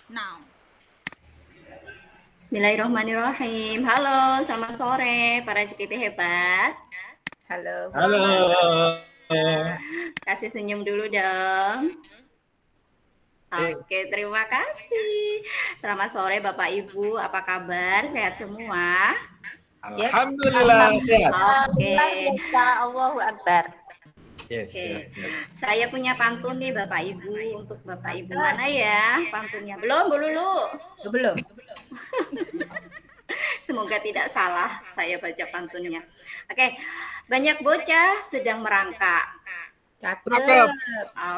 Now. Bismillahirrahmanirrahim. Halo, selamat sore para CKP hebat. Halo. Halo. Kasih senyum dulu dong. Oke, terima kasih. Selamat sore Bapak Ibu, apa kabar? Sehat semua? Alhamdulillah sehat. Oke. Allahu Akbar. Yes. Saya punya pantun nih Bapak Ibu. Untuk Bapak Ibu mana ya pantunnya? Belum, Bu Lulu? Belum. Semoga tidak salah saya baca pantunnya. Oke, banyak bocah sedang merangkak. Cakep.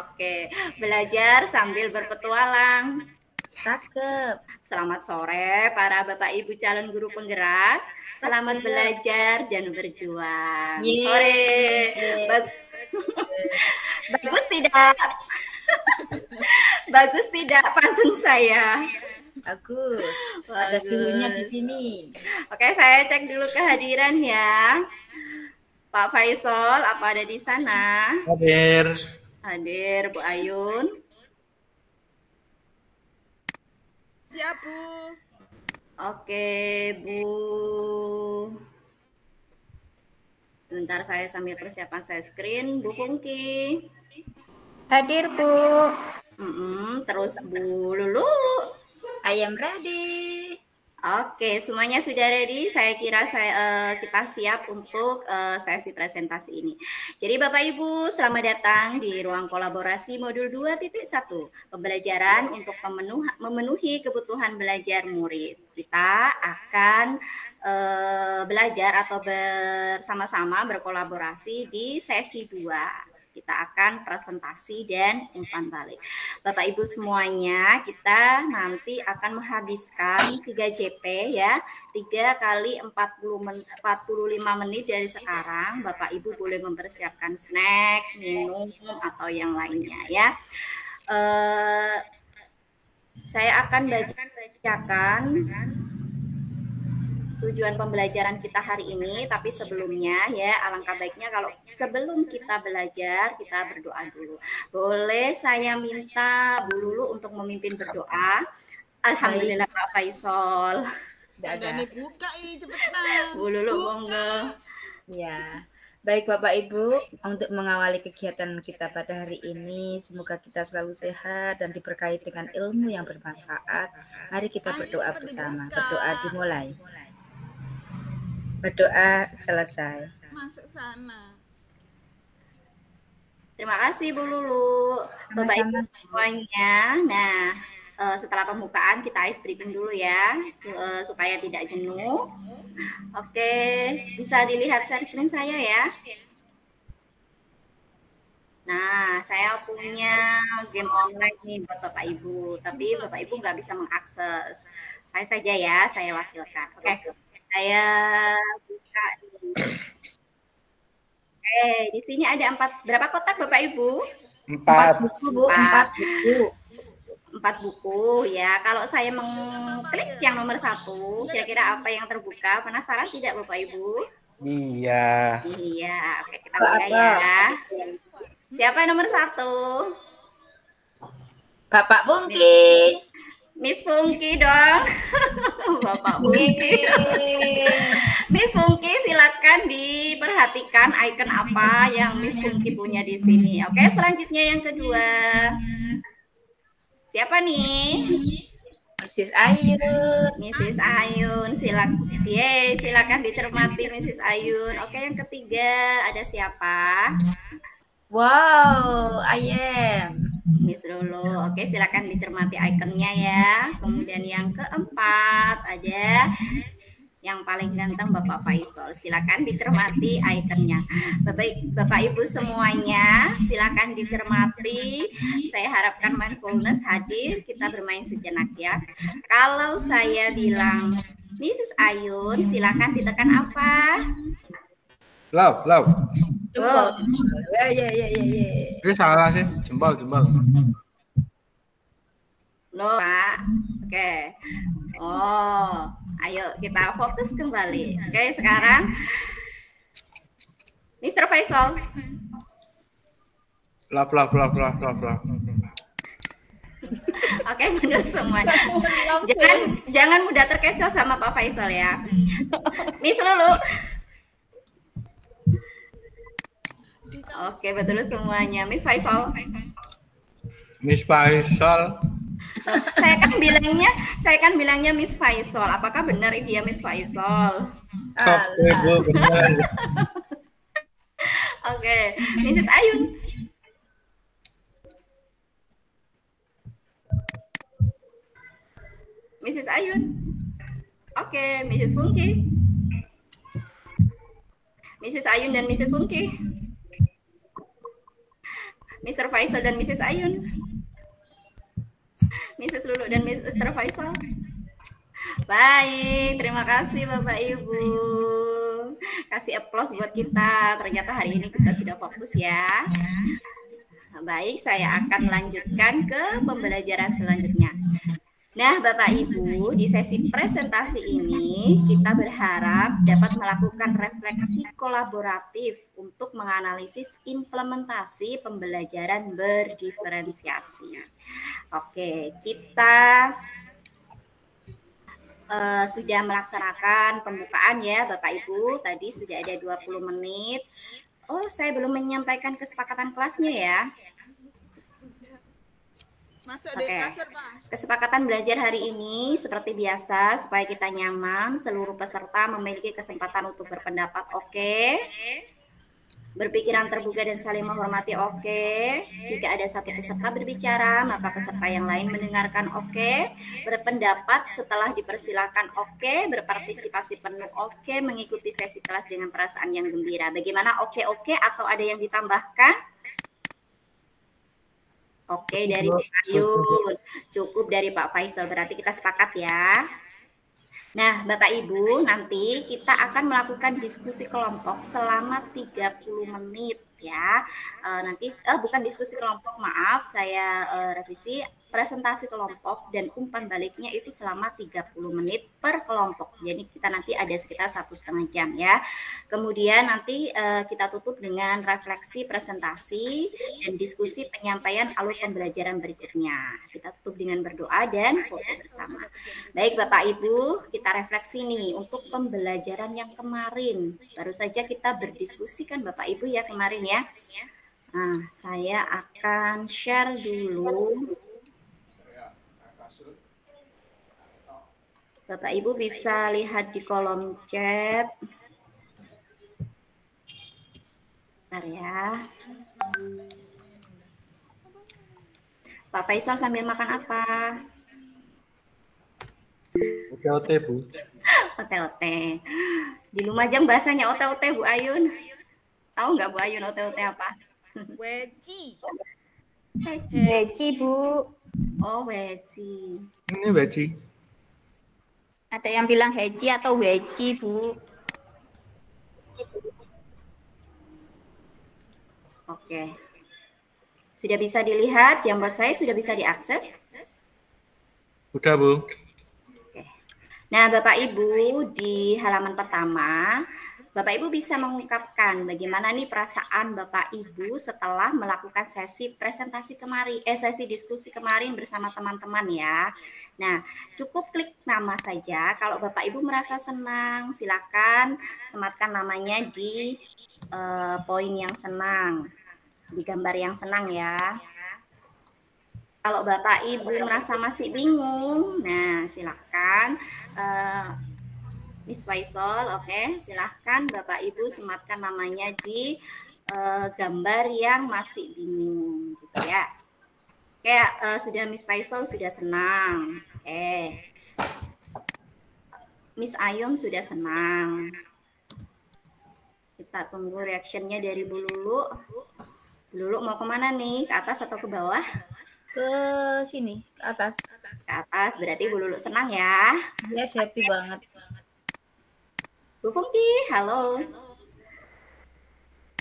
Oke, belajar sambil berpetualang. Cakep. Selamat sore para Bapak Ibu calon guru penggerak. Selamat belajar dan berjuang. Hore. Bagus tidak? Bagus tidak pantun saya? Bagus. Ada suhunya di sini. Oke, saya cek dulu kehadiran ya. Pak Faisal, apa ada di sana? Hadir. Hadir, Bu Ayun. Siap, Bu. Oke, Bu. Sebentar saya sambil persiapan saya screen. Bu Fungki. Hadir, Bu. Terus Bu Lulu. I am ready. Oke, semuanya sudah ready. Saya kira kita siap untuk sesi presentasi ini. Jadi Bapak Ibu, selamat datang di ruang kolaborasi modul 2.1, pembelajaran untuk memenuhi kebutuhan belajar murid. Kita akan belajar atau bersama-sama berkolaborasi di sesi 2. Kita akan presentasi dan umpan balik. Bapak Ibu semuanya, kita nanti akan menghabiskan 3 JP ya, 3 kali 45 menit dari sekarang. Bapak Ibu boleh mempersiapkan snack, minum, atau yang lainnya ya. Saya akan bacakan tujuan pembelajaran kita hari ini, tapi sebelumnya ya alangkah baiknya kalau sebelum kita belajar kita berdoa dulu. Boleh saya minta Bu Lulu untuk memimpin berdoa? Alhamdulillah Pak Faisal. Udah buka cepetan. Bu Lulu monggo. Ya. Baik Bapak Ibu, untuk mengawali kegiatan kita pada hari ini, semoga kita selalu sehat dan diberkahi dengan ilmu yang bermanfaat. Mari kita berdoa bersama. Berdoa dimulai. Berdoa selesai. Masuk sana. Terima kasih Bu Lulu. Bapak Ibu semuanya. Nah, setelah pembukaan kita ice breaking dulu ya, supaya tidak jenuh. Oke, bisa dilihat screen saya ya. Nah, saya punya game online nih buat Bapak Ibu, tapi Bapak Ibu nggak bisa mengakses. Saya saja ya, saya wakilkan. Oke, saya buka nih. Di sini ada berapa kotak Bapak Ibu? 4 buku, Bu. 4 buku. 4 buku ya. Kalau saya mengklik yang nomor 1, kira-kira apa yang terbuka? Penasaran tidak Bapak Ibu? Iya. Oke, kita buka ya. Siapa yang nomor 1? Bapak Fungki. Miss Fungki dong. Bapak Fungki. Miss Fungki silakan diperhatikan icon apa yang Miss Fungki punya di sini. Oke, selanjutnya yang kedua. Siapa nih? Mrs. Ayun. Mrs. Ayun, silakan dicermati Mrs. Ayun. Oke, yang ketiga ada siapa? Wow, I am. Miss Lulu. Oke, silakan dicermati ikonnya ya. Kemudian yang keempat ada yang paling ganteng Bapak Faisal. Silakan dicermati ikonnya. Bapak Ibu semuanya, silakan dicermati. Saya harapkan mindfulness hadir. Kita bermain sejenak ya. Kalau saya bilang Mrs. Ayun, silakan ditekan apa? Love. Jempol. Ya. Ini salah sih, jempol. Loh, Pak. Oke. Oh, ayo kita fokus kembali. Oke, sekarang Mr. Faisal. Love. Oke, benar semua. Jangan mudah terkecoh sama Pak Faisal ya. Miss Lulu. Oke, betul semuanya. Miss Faisal. Miss Faisal. Saya kan bilangnya Miss Faisal. Apakah benar dia Miss Faisal? Oke, Bu, benar. Oke, Mrs. Ayun. Mrs. Ayun. Oke, Mrs. Funky. Mrs. Ayun dan Mrs. Funky. Mr. Faisal dan Mrs. Ayun. Mrs. Lulu dan Mr. Faisal. Baik, terima kasih Bapak Ibu. Kasih applause buat kita. Ternyata hari ini kita sudah fokus ya. Baik, saya akan lanjutkan ke pembelajaran selanjutnya. Nah, Bapak Ibu, di sesi presentasi ini kita berharap dapat melakukan refleksi kolaboratif untuk menganalisis implementasi pembelajaran berdiferensiasi. Oke, kita sudah melaksanakan pembukaan ya Bapak Ibu. Tadi sudah ada 20 menit. Oh, saya belum menyampaikan kesepakatan kelasnya ya. Oke. Kesepakatan belajar hari ini seperti biasa supaya kita nyaman, seluruh peserta memiliki kesempatan untuk berpendapat oke. Berpikiran terbuka dan saling menghormati oke. Jika ada satu peserta berbicara, maka peserta yang lain mendengarkan oke. Berpendapat setelah dipersilakan oke. Berpartisipasi penuh oke. Mengikuti sesi kelas dengan perasaan yang gembira. Bagaimana oke atau ada yang ditambahkan? Oke, dari Pak Ayun, cukup dari Pak Faisal, berarti kita sepakat ya. Nah, Bapak Ibu, nanti kita akan melakukan diskusi kelompok selama 30 menit ya. Bukan diskusi kelompok, maaf, saya revisi, presentasi kelompok dan umpan baliknya itu selama 30 menit per kelompok. Jadi kita nanti ada sekitar 1,5 jam ya. Kemudian nanti kita tutup dengan refleksi presentasi dan diskusi penyampaian alur pembelajaran berikutnya. Kita tutup dengan berdoa dan foto bersama. Baik Bapak Ibu, kita refleksi nih untuk pembelajaran yang kemarin. Baru saja kita berdiskusi kan Bapak Ibu ya kemarin ya. Nah, saya akan share dulu. Bapak Ibu bisa lihat di kolom chat. Bentar ya. Pak Faisal sambil makan apa? Ote-ote, Bu. Ote-ote. Di Lumajang bahasanya ote-ote, Bu Ayun. Tahu nggak Bu Ayun ote-ote apa? Weci. Weci, Bu. Oh, weci. Ini weci. Ada yang bilang heci atau weci, Bu. Oke. Sudah bisa dilihat, yang buat saya sudah bisa diakses? Udah, Bu. Oke. Nah, Bapak Ibu, di halaman pertama, Bapak Ibu bisa mengungkapkan bagaimana nih perasaan Bapak Ibu setelah melakukan sesi presentasi kemarin, sesi diskusi kemarin bersama teman-teman ya. Nah, cukup klik nama saja. Kalau Bapak Ibu merasa senang, silakan sematkan namanya di poin yang senang, di gambar yang senang ya. Kalau Bapak Ibu merasa masih bingung, nah silakan Miss Faisal, oke, silahkan Bapak Ibu sematkan namanya di gambar yang masih bingung, gitu ya. Kayak sudah Miss Faisal sudah senang, oke. Miss Ayun sudah senang. Kita tunggu reactionnya dari Bu Lulu. Bu Lulu mau kemana nih? Ke atas atau ke bawah? Ke sini, ke atas. Ke atas, berarti Bu Lulu senang ya. Yes, happy banget. Bu Fungki, halo.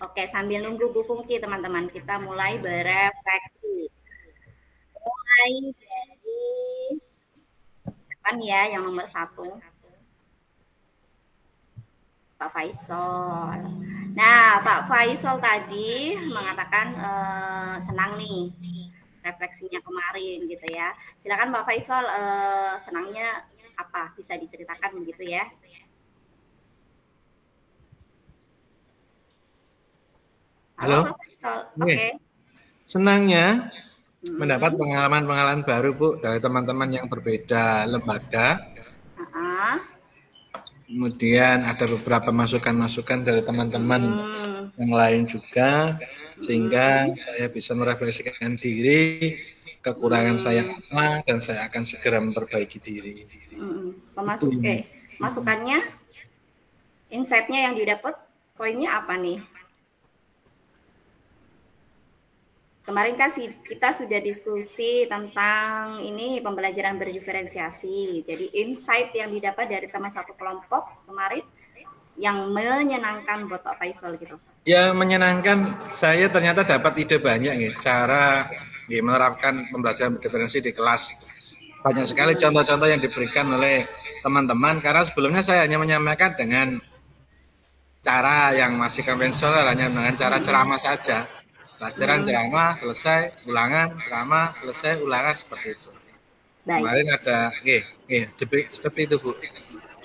Oke, sambil nunggu Bu Fungki, teman-teman, kita mulai berefleksi. Mulai dari depan ya, yang nomor 1. Pak Faisal. Nah, Pak Faisal tadi mengatakan senang nih. refleksinya kemarin gitu ya. Silakan Pak Faisal, senangnya apa? Bisa diceritakan begitu ya. Halo Halo. Pak Faisal, Oke. oke. Senangnya mendapat pengalaman-pengalaman baru Bu dari teman-teman yang berbeda lembaga. Kemudian ada beberapa masukan-masukan dari teman-teman yang lain juga, sehingga saya bisa merefleksikan diri, kekurangan saya apa, dan saya akan segera memperbaiki diri. Masukannya, insight-nya yang didapat, poinnya apa nih? Kemarin kan kita sudah diskusi tentang ini pembelajaran berdiferensiasi. Jadi insight yang didapat dari teman satu kelompok kemarin yang menyenangkan buat Pak Faisal gitu. Ya menyenangkan, saya ternyata dapat ide banyak nih, cara menerapkan pembelajaran berdiferensiasi di kelas. Banyak sekali contoh-contoh yang diberikan oleh teman-teman, karena sebelumnya saya hanya menyampaikan dengan cara yang masih konvensional, hanya dengan cara ceramah saja. Pelajaran ceramah selesai, ulangan, ceramah selesai, ulangan, seperti itu. Baik. Kemarin ada, seperti itu Bu.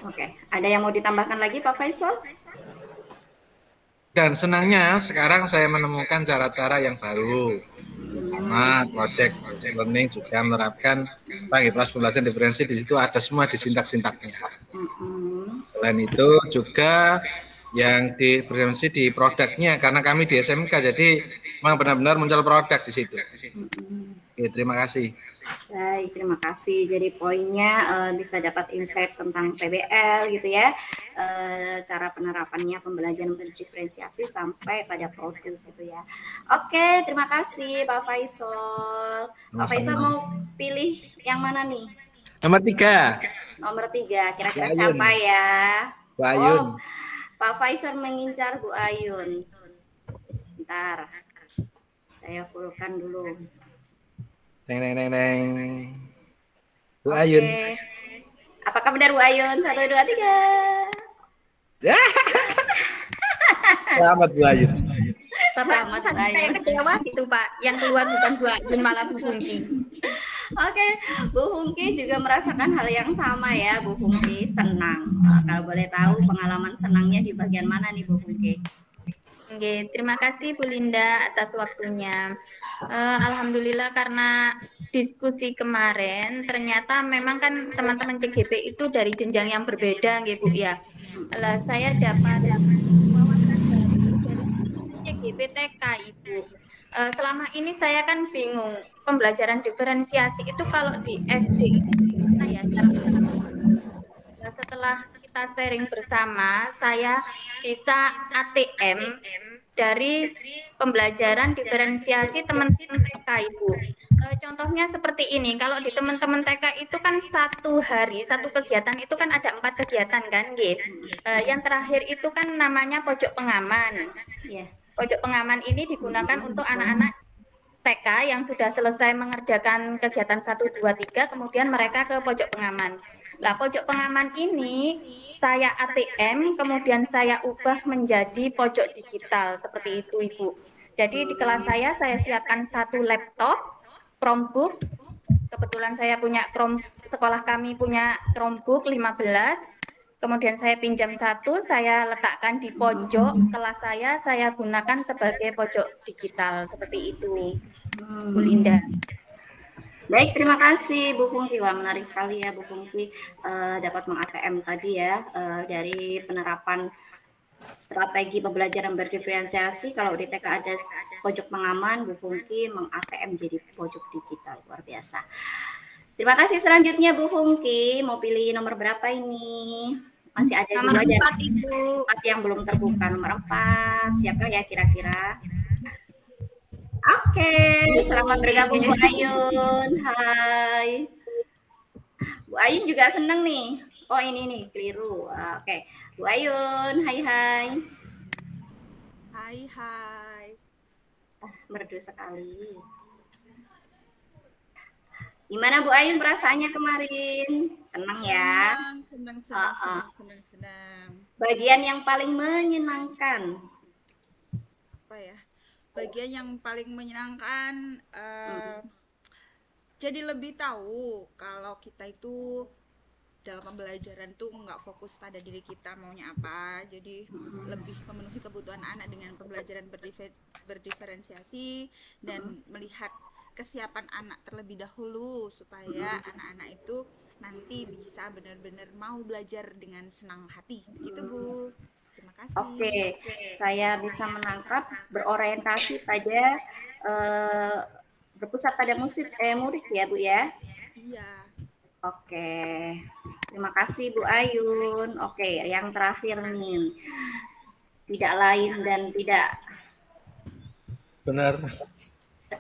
Oke, ada yang mau ditambahkan lagi Pak Faisal? Dan senangnya sekarang saya menemukan cara-cara yang baru. Pertama, project learning juga menerapkan kelas pembelajaran diferensi, di situ ada semua di sintak-sintaknya. Selain itu juga yang diferensi di produknya, karena kami di SMK, jadi memang benar-benar muncul produk di situ. Oke, terima kasih. Baik, terima kasih. Jadi poinnya bisa dapat insight tentang PBL gitu ya, cara penerapannya pembelajaran berdiferensiasi sampai pada produk gitu ya. Oke, terima kasih Pak Faisal. Pak Faisal mau pilih yang mana nih? Nomor 3. Nomor 3, kira-kira siapa ya? Bu Ayun. Pak Faisal mengincar Bu Ayun. Bentar, saya fullkan dulu. Neng. Bu Ayun. Apakah benar Bu Ayun? 1, 2, 3. Selamat Bu Ayun. Selamat Bu Ayun. Saya kecewa gitu Pak, yang keluar bukan Bu Ayun malah Bu Hungki. Oke, Bu Hungki juga merasakan hal yang sama ya, Bu Hungki, senang. Kalau boleh tahu pengalaman senangnya di bagian mana nih Bu Hungki? Oke, terima kasih Bu Linda atas waktunya. Alhamdulillah karena diskusi kemarin ternyata memang kan teman-teman CGP itu dari jenjang yang berbeda nggih Bu ya. Saya dapat wawasan baru dari CGP TK Ibu. Selama ini saya kan bingung pembelajaran diferensiasi itu kalau di SD saya setelah kita sharing bersama, saya bisa ATM dari pembelajaran diferensiasi teman-teman TK Ibu. Contohnya seperti ini, kalau di teman-teman TK itu kan satu hari, satu kegiatan itu kan ada 4 kegiatan kan, yang terakhir itu kan namanya pojok pengaman. Pojok pengaman ini digunakan untuk anak-anak TK yang sudah selesai mengerjakan kegiatan 1, 2, 3, kemudian mereka ke pojok pengaman. Nah, pojok pengaman ini saya ATM, kemudian saya ubah menjadi pojok digital, seperti itu Ibu. Jadi di kelas saya siapkan 1 laptop, Chromebook, kebetulan saya punya sekolah kami punya Chromebook 15, kemudian saya pinjam 1, saya letakkan di pojok kelas saya gunakan sebagai pojok digital, seperti itu, Bu Linda. Baik, terima kasih Bu Fungki. Wah, menarik sekali ya Bu Fungki dapat meng-ATM tadi ya dari penerapan strategi pembelajaran berdiferensiasi. Kalau di TK ada pojok pengaman, Bu Fungki meng-ATM jadi pojok digital. Luar biasa. Terima kasih. Selanjutnya Bu Fungki, mau pilih nomor berapa ini? Masih ada nomor 2 4, Ibu. 4 yang belum terbuka. Nomor 4, siapa ya kira-kira? Oke, selamat bergabung Bu Ayun. Hai. Bu Ayun juga seneng nih. Oh ini nih, keliru. Oke, Bu Ayun, hai. Hai. Merdu sekali. Gimana Bu Ayun perasaannya kemarin? Senang ya? Senang. Bagian yang paling menyenangkan. Apa ya? Bagian yang paling menyenangkan jadi lebih tahu kalau kita itu dalam pembelajaran tuh nggak fokus pada diri kita maunya apa, jadi lebih memenuhi kebutuhan anak dengan pembelajaran berdiferensiasi dan melihat kesiapan anak terlebih dahulu supaya anak-anak itu nanti bisa benar-benar mau belajar dengan senang hati. Begitu Bu. Terima kasih. Oke, saya bisa menangkap berorientasi pada berpusat pada murid ya Bu ya. Iya. Oke, terima kasih Bu Ayun. Oke, yang terakhir nih, tidak lain dan tidak Benar.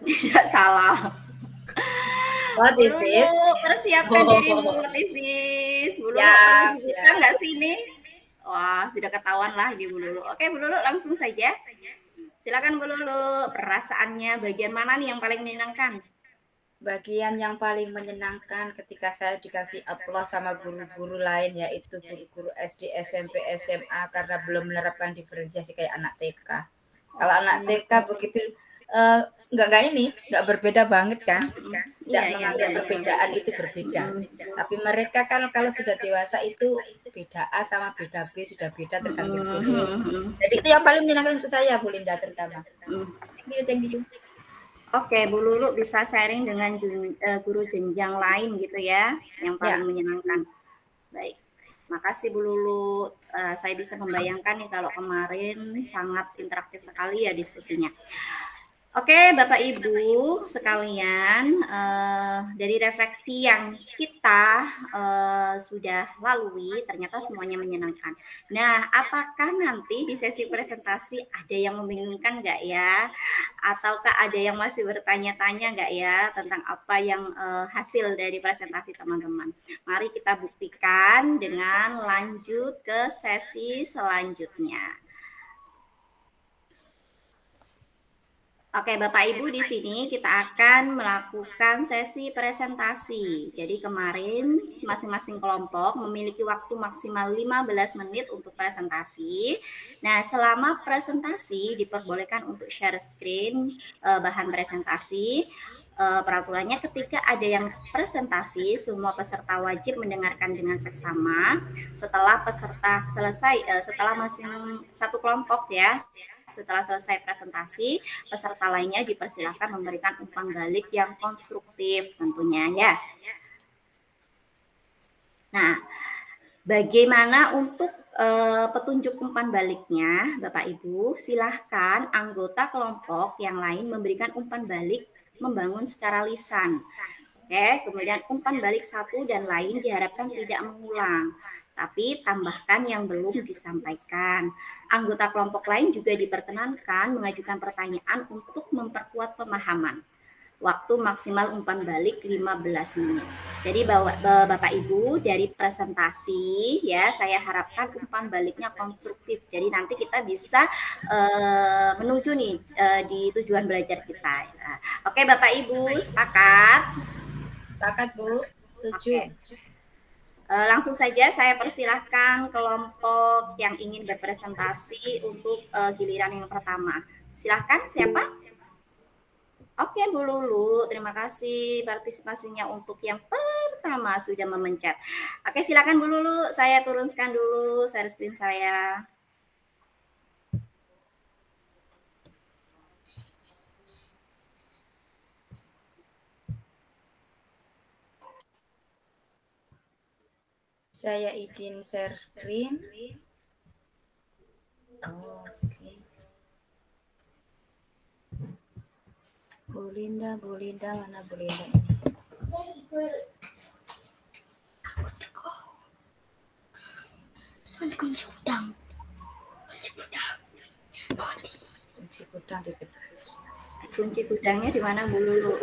tidak salah. What is this? Persiapkan dirimu, what is this? Bu Lulu Ya, perlu dibuka nggak sih ini? Wah, sudah ketahuan lah di Bu Lulu. Oke, Bu Lulu langsung saja. Silakan Bu Lulu, perasaannya bagian mana nih yang paling menyenangkan? Bagian yang paling menyenangkan ketika saya dikasih aplaus sama guru-guru lain, yaitu guru-guru SD, SMP, SMA, karena belum menerapkan diferensiasi kayak anak TK. Kalau anak TK begitu nggak berbeda banget kan, tidak menganggap perbedaan itu berbeda. Tapi mereka kan kalau sudah dewasa itu beda A sama beda B sudah beda tergantung guru. Jadi itu yang paling menyenangkan untuk saya, Bu Linda terutama. Thank you. Oke, Bu Lulu bisa sharing dengan guru jenjang lain gitu ya, yang paling menyenangkan. Baik, makasih Bu Lulu. Saya bisa membayangkan nih kalau kemarin sangat interaktif sekali ya diskusinya. Oke, Bapak Ibu sekalian, dari refleksi yang kita sudah lalui, ternyata semuanya menyenangkan. Nah, apakah nanti di sesi presentasi ada yang membingungkan nggak ya? Ataukah ada yang masih bertanya-tanya nggak ya tentang apa yang hasil dari presentasi teman-teman? Mari kita buktikan dengan lanjut ke sesi selanjutnya. Oke, Bapak Ibu, di sini kita akan melakukan sesi presentasi. Jadi kemarin masing-masing kelompok memiliki waktu maksimal 15 menit untuk presentasi. Nah, selama presentasi diperbolehkan untuk share screen bahan presentasi. Peraturannya ketika ada yang presentasi, semua peserta wajib mendengarkan dengan seksama. Setelah peserta selesai, setelah masing satu kelompok ya, setelah selesai presentasi, peserta lainnya dipersilakan memberikan umpan balik yang konstruktif tentunya ya. Nah, bagaimana untuk petunjuk umpan baliknya, Bapak Ibu? Silahkan anggota kelompok yang lain memberikan umpan balik membangun secara lisan. Oke, kemudian umpan balik satu dan lain diharapkan tidak mengulang, tapi tambahkan yang belum disampaikan. Anggota kelompok lain juga diperkenankan mengajukan pertanyaan untuk memperkuat pemahaman. Waktu maksimal umpan balik 15 menit. Jadi Bapak Ibu dari presentasi ya, saya harapkan umpan baliknya konstruktif. Jadi nanti kita bisa menuju nih di tujuan belajar kita. Nah, oke Bapak Ibu, sepakat? Sepakat Bu, setuju. Langsung saja saya persilahkan kelompok yang ingin berpresentasi untuk giliran yang pertama. Silahkan, siapa? Oke, Bu Lulu, terima kasih partisipasinya untuk yang pertama sudah memencet. Oke, silakan Bu Lulu, saya turunkan dulu share screen saya. Saya izin share screen. Oke. Bu Linda, mana Bu Linda ini? Kunci gudang. Kunci gudang di terus. Kunci gudangnya di mana Bu Lulu?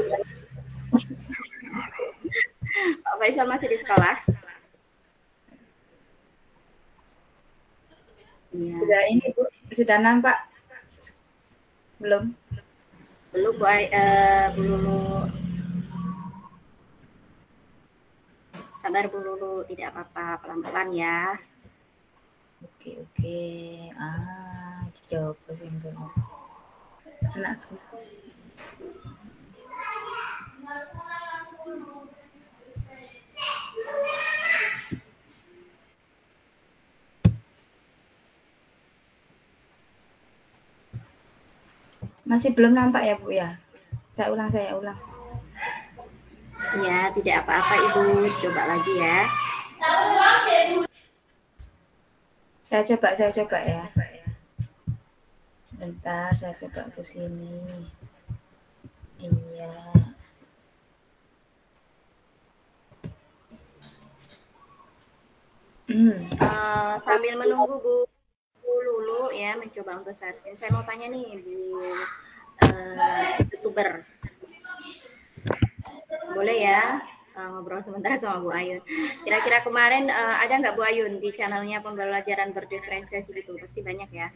Pak Faisal masih di sekolah? Iya. Sudah ini Bu, sudah nampak? Belum? Belum Bu Lulu. Sabar Bu Lulu, tidak apa-apa, pelan-pelan ya. Oke. Jawab simpel. Anak. Masih belum nampak ya Bu ya? Saya ulang. Ya, tidak apa-apa Ibu, coba lagi ya. Saya coba ya. Sebentar, saya coba ke sini. Iya. Sambil menunggu Bu Lulu ya mencoba untuk share screen, saya mau tanya nih Bu YouTuber, boleh ya ngobrol sebentar sama Bu Ayun. Kira-kira kemarin ada nggak Bu Ayun di channelnya pembelajaran berdiferensiasi gitu? Pasti banyak ya.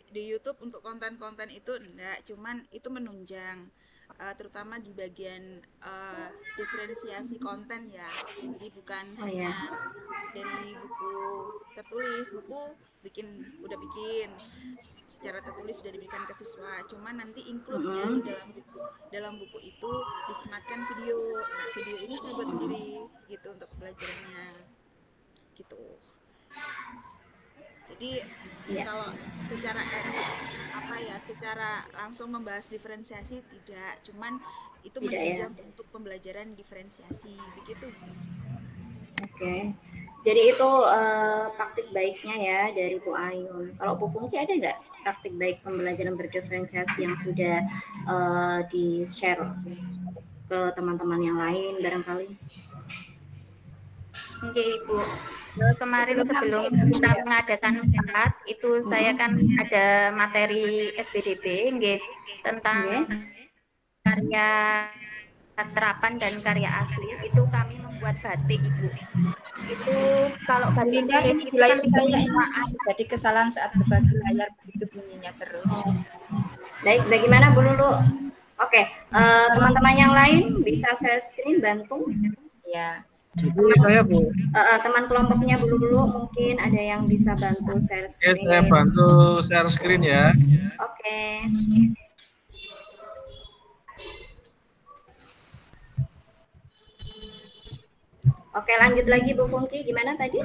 Di YouTube untuk konten-konten itu enggak, cuman itu menunjang terutama di bagian diferensiasi konten ya. Jadi bukan hanya dari buku tertulis, buku udah bikin secara tertulis sudah diberikan ke siswa, cuman nanti include-nya di dalam buku itu disematkan video. Nah, video ini saya buat sendiri gitu untuk pelajarannya gitu. Jadi kalau secara secara langsung membahas diferensiasi tidak, cuman itu menunjang untuk pembelajaran diferensiasi begitu. Oke. Jadi itu praktik baiknya ya dari Bu Ayun. Kalau Bu Fungki ada nggak praktik baik pembelajaran berdiferensiasi yang sudah di-share ke teman-teman yang lain barangkali? Oke Ibu, kemarin sebelum kita mengadakan rapat itu saya kan ada materi SPDB tentang karya terapan dan karya asli, itu kami membuat batik Ibu. Itu kalau batik tulis itu kan jadi kesalahan saat berbagi layar begitu bunyinya terus. Baik, bagaimana Bu Lulu? Oke, teman-teman yang lain bisa share screen bantu? Ya. Jadi saya Bu. Teman kelompoknya Bu Lulu mungkin ada yang bisa bantu share screen. Saya bantu share screen ya. Oke. Oke, lanjut lagi Bu Fungki, gimana tadi?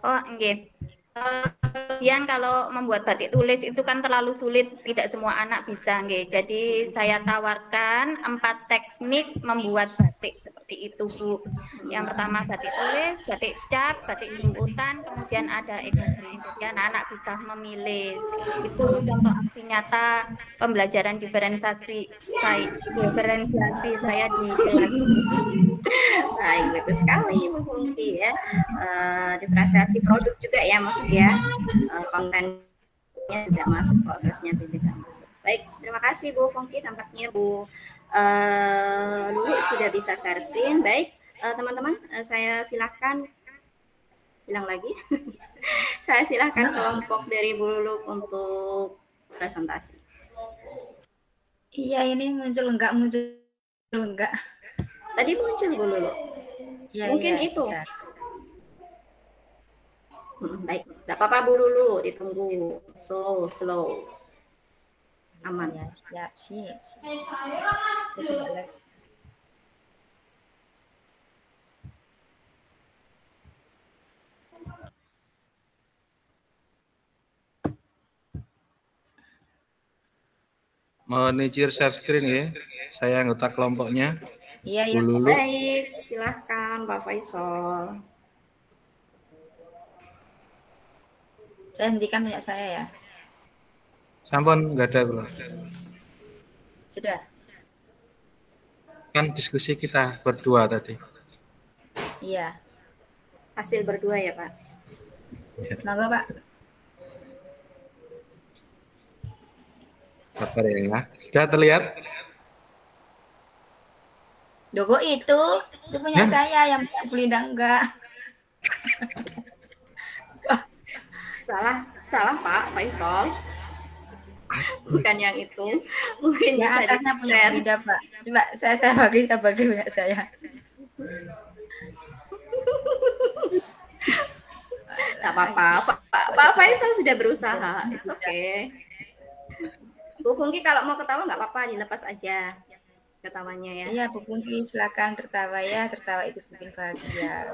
Oh, enggak. Kemudian kalau membuat batik tulis itu kan terlalu sulit, tidak semua anak bisa, enggak. Jadi saya tawarkan 4 teknik membuat batik seperti itu, Bu. Yang pertama batik tulis, batik cap, batik jemputan, kemudian ada evergreen. Jadi anak-anak bisa memilih. Itu contoh aksi nyata pembelajaran diferensiasi saya di kelas. Baik, bagus sekali Bu Fungki ya. Diferensiasi produk juga ya maksud ya, kontennya tidak masuk, prosesnya bisa masuk. Baik, terima kasih Bu Fungki. Tampaknya Bu Lulu sudah bisa share screen. Baik, teman-teman, saya silakan bilang lagi. Saya silakan kelompok dari Bu Lulu untuk presentasi. Iya, ini muncul enggak. Tadi muncul Bu Lulu. Ya, mungkin ya, itu. Ya. Baik, nggak apa-apa Bu Lulu, ditunggu slow. Aman ya, siap sih. Mohon izin share screen ya. Saya anggota kelompoknya. Iya, ya. Baik, silahkan Pak Faisal. Saya hentikan minyak saya ya. Sampun nggak ada belum? Sudah. Kan diskusi kita berdua tadi. Iya. Hasil berdua ya Pak. Monggo Pak. Sabar ya. Sudah terlihat? Logo itu punya saya, yang punya Belinda enggak. Salah Pak Faisal. Bukan yang itu. Mungkin yang bisa atasnya punya Belinda Pak. Coba saya bagi punya saya. Tak apa-apa. Pak Faisal sudah berusaha. It's okay. Bu Fungki kalau mau ketawa nggak apa-apa, dilepas aja ketawanya ya. Iya, Bu Pungki, silakan tertawa ya. Tertawa itu bikin bahagia.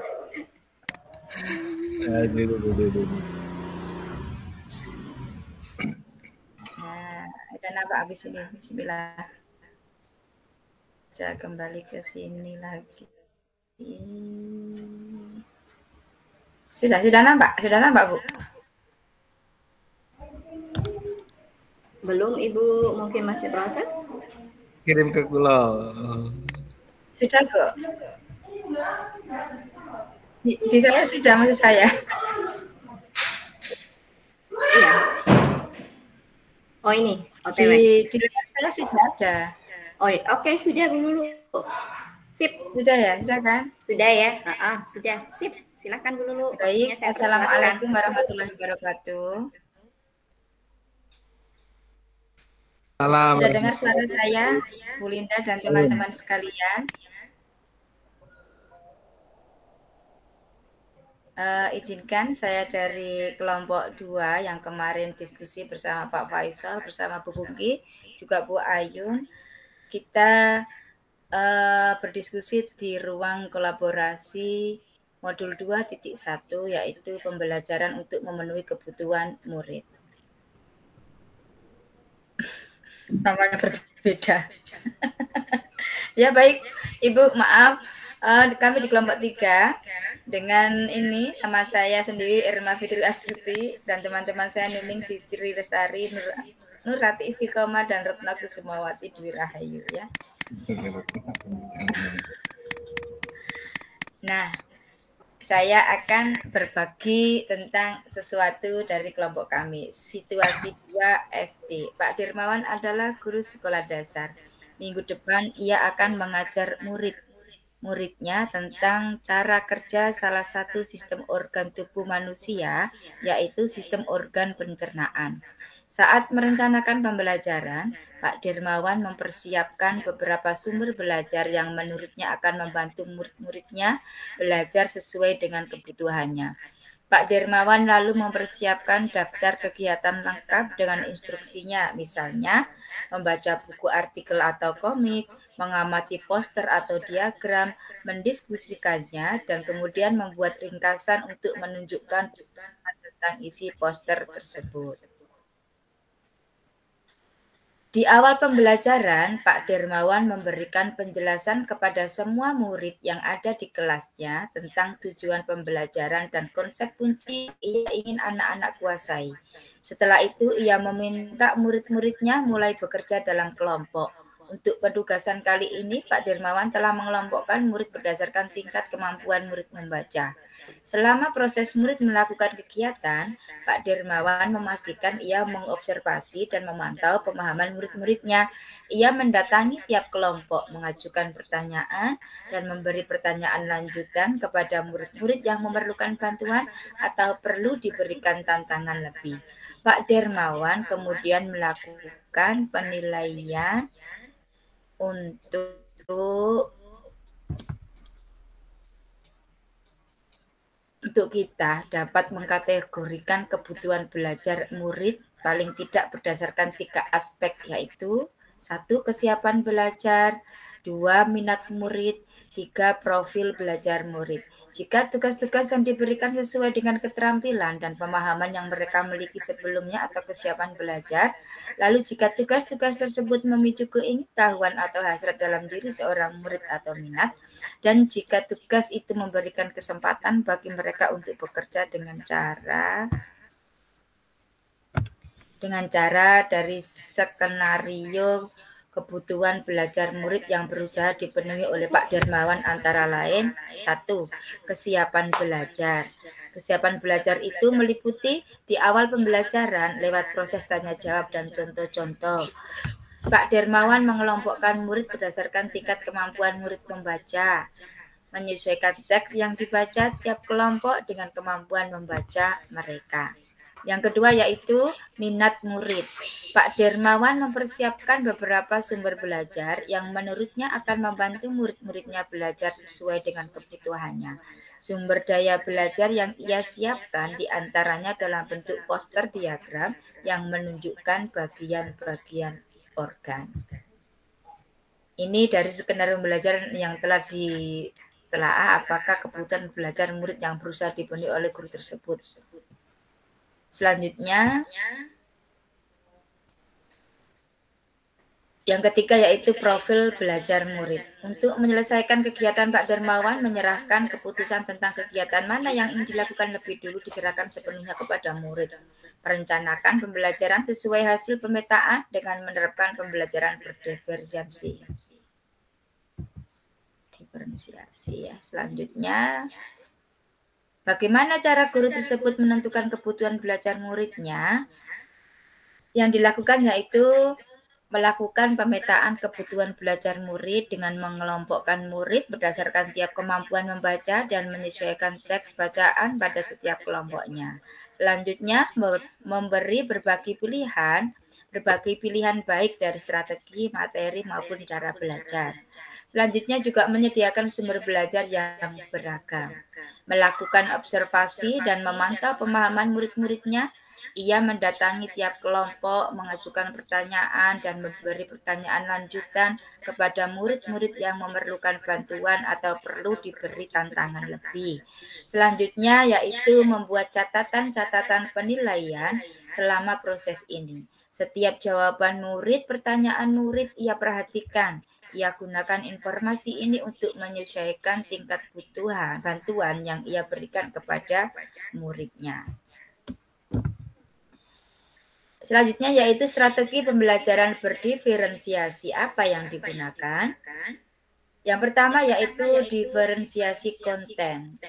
Nah, udah nampak habis ini. Bismillah. Saya kembali ke sini lagi. Sudah nampak Bu? Belum Ibu, mungkin masih proses. Kirim ke kula. Sudah kok. Di saya sudah, maksud saya. Iya. Oh ini, OTW. Di rumah saya sudah ada. Oh, oke, sudah dulu. Sip. Sudah ya, sudah kan? Sudah ya, sudah. Sip, silakan Bu Lulu. Baik, assalamualaikum warahmatullahi wabarakatuh. Salam. Sudah dengar suara saya, Bu Linda dan teman-teman sekalian? Izinkan saya dari kelompok 2 yang kemarin diskusi bersama Pak Faisal, bersama Bu Pungki, juga Bu Ayun. Kita berdiskusi di ruang kolaborasi modul 2.1, yaitu pembelajaran untuk memenuhi kebutuhan murid. Namanya berbeda. Ya baik, Ibu, maaf. Kami di kelompok 3 dengan ini nama saya sendiri Irma Fitri Astuti dan teman-teman saya Nuning Sitri Lestari, Nurati Istiqomah dan Retno Kusumawati Dwi Rahayu ya. Nah, saya akan berbagi tentang sesuatu dari kelompok kami. Situasi 2 SD. Pak Dirmawan adalah guru sekolah dasar. Minggu depan ia akan mengajar muridnya tentang cara kerja salah satu sistem organ tubuh manusia, yaitu sistem organ pencernaan. Saat merencanakan pembelajaran, Pak Dirmawan mempersiapkan beberapa sumber belajar yang menurutnya akan membantu murid-muridnya belajar sesuai dengan kebutuhannya. Pak Dirmawan lalu mempersiapkan daftar kegiatan lengkap dengan instruksinya, misalnya membaca buku artikel atau komik, mengamati poster atau diagram, mendiskusikannya, dan kemudian membuat ringkasan untuk menunjukkan tentang isi poster tersebut. Di awal pembelajaran, Pak Dirmawan memberikan penjelasan kepada semua murid yang ada di kelasnya tentang tujuan pembelajaran dan konsep kunci ia ingin anak-anak kuasai. Setelah itu, ia meminta murid-muridnya mulai bekerja dalam kelompok. Untuk penugasan kali ini, Pak Dirmawan telah mengelompokkan murid berdasarkan tingkat kemampuan murid membaca. Selama proses murid melakukan kegiatan, Pak Dirmawan memastikan ia mengobservasi dan memantau pemahaman murid-muridnya. Ia mendatangi tiap kelompok, mengajukan pertanyaan, dan memberi pertanyaan lanjutan kepada murid-murid yang memerlukan bantuan atau perlu diberikan tantangan lebih. Pak Dirmawan kemudian melakukan penilaian untuk kita dapat mengkategorikan kebutuhan belajar murid paling tidak berdasarkan 3 aspek, yaitu 1. Kesiapan belajar, 2. Minat murid, 3. Profil belajar murid. Jika tugas-tugas yang diberikan sesuai dengan keterampilan dan pemahaman yang mereka miliki sebelumnya atau kesiapan belajar, lalu jika tugas-tugas tersebut memicu keingetahuan atau hasrat dalam diri seorang murid atau minat, dan jika tugas itu memberikan kesempatan bagi mereka untuk bekerja dengan cara dari skenario kebutuhan belajar murid yang berusaha dipenuhi oleh Pak Dirmawan antara lain 1. Kesiapan belajar. Kesiapan belajar itu meliputi di awal pembelajaran lewat proses tanya jawab dan contoh-contoh. Pak Dirmawan mengelompokkan murid berdasarkan tingkat kemampuan murid membaca, menyesuaikan teks yang dibaca tiap kelompok dengan kemampuan membaca mereka. Yang kedua yaitu minat murid. Pak Dermawan mempersiapkan beberapa sumber belajar yang menurutnya akan membantu murid-muridnya belajar sesuai dengan kebutuhannya. Sumber daya belajar yang ia siapkan diantaranya dalam bentuk poster diagram yang menunjukkan bagian-bagian organ. Ini dari skenario pembelajaran yang telah ditelaah apakah kebutuhan belajar murid yang berusaha dipenuhi oleh guru tersebut. Selanjutnya, yang ketiga yaitu profil belajar murid. Untuk menyelesaikan kegiatan, Pak Dermawan menyerahkan keputusan tentang kegiatan mana yang ingin dilakukan lebih dulu diserahkan sepenuhnya kepada murid. Merencanakan pembelajaran sesuai hasil pemetaan dengan menerapkan pembelajaran berdiferensiasi. Selanjutnya, bagaimana cara guru tersebut menentukan kebutuhan belajar muridnya? Yang dilakukan yaitu melakukan pemetaan kebutuhan belajar murid dengan mengelompokkan murid berdasarkan tiap kemampuan membaca dan menyesuaikan teks bacaan pada setiap kelompoknya. Selanjutnya, memberi berbagai pilihan baik dari strategi, materi maupun cara belajar. Selanjutnya juga menyediakan sumber belajar yang beragam. Melakukan observasi dan memantau pemahaman murid-muridnya. Ia mendatangi tiap kelompok, mengajukan pertanyaan, dan memberi pertanyaan lanjutan kepada murid-murid yang memerlukan bantuan atau perlu diberi tantangan lebih. Selanjutnya yaitu membuat catatan-catatan penilaian selama proses ini. Setiap jawaban murid, pertanyaan murid ia perhatikan. Ia gunakan informasi ini untuk menyesuaikan tingkat bantuan yang ia berikan kepada muridnya. Selanjutnya yaitu strategi pembelajaran berdiferensiasi. Apa yang digunakan? Yang pertama yaitu diferensiasi konten.